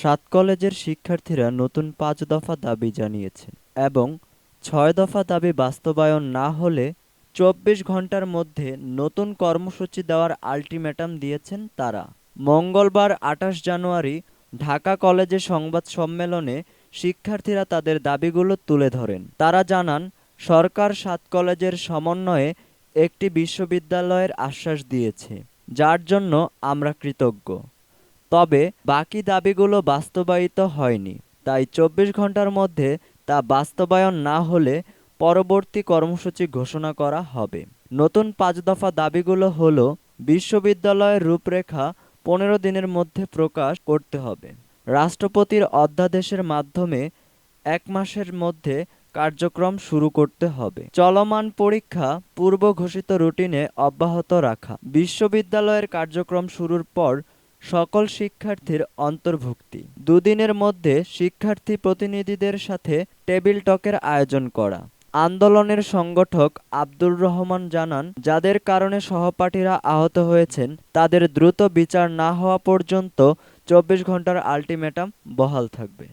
সাত কলেজের শিক্ষার্থীরা নতুন ৫ দফা দাবি জানিয়েছে এবং ৬ দফা দাবি বাস্তবায়ন না হলে ২৪ ঘন্টার মধ্যে নতুন কর্মসূচি দেওয়ার আলটিমেটাম দিয়েছেন তারা। মঙ্গলবার ২৮ জানুয়ারি ঢাকা কলেজে সংবাদ সম্মেলনে শিক্ষার্থীরা তাদের দাবিগুলো তুলে ধরেন। তারা জানান, সরকার ৭ কলেজের সমন্বয়ে একটি বিশ্ববিদ্যালয়ের আশ্বাস দিয়েছে, যার জন্য আমরা কৃতজ্ঞ। তবে বাকি দাবিগুলো বাস্তবায়িত হয়নি। তাই ২৪ ঘন্টার মধ্যে তা বাস্তবায়ন না হলে পরবর্তী কর্মসূচি ঘোষণা করা হবে। নতুন ৫ দফা দাবিগুলো হলো: বিশ্ববিদ্যালয়ের রূপরেখা ১৫ দিনের মধ্যে প্রকাশ করতে হবে। রাষ্ট্রপতির অধ্যাদেশের মাধ্যমে ১ মাসের মধ্যে কার্যক্রম শুরু করতে হবে। চলমান পরীক্ষা পূর্ব ঘোষিত রুটিনে অব্যাহত রাখা। বিশ্ববিদ্যালয়ের কার্যক্রম শুরুর পর সকল শিক্ষার্থীর অন্তর্ভুক্তি। দুদিনের মধ্যে শিক্ষার্থী প্রতিনিধিদের সাথে টেবিল টকের আয়োজন করা। আন্দোলনের সংগঠক আব্দুর রহমান জানান, যাদের কারণে সহপাঠীরা আহত হয়েছেন তাদের দ্রুত বিচার না হওয়া পর্যন্ত ২৪ ঘন্টার আলটিমেটাম বহাল থাকবে।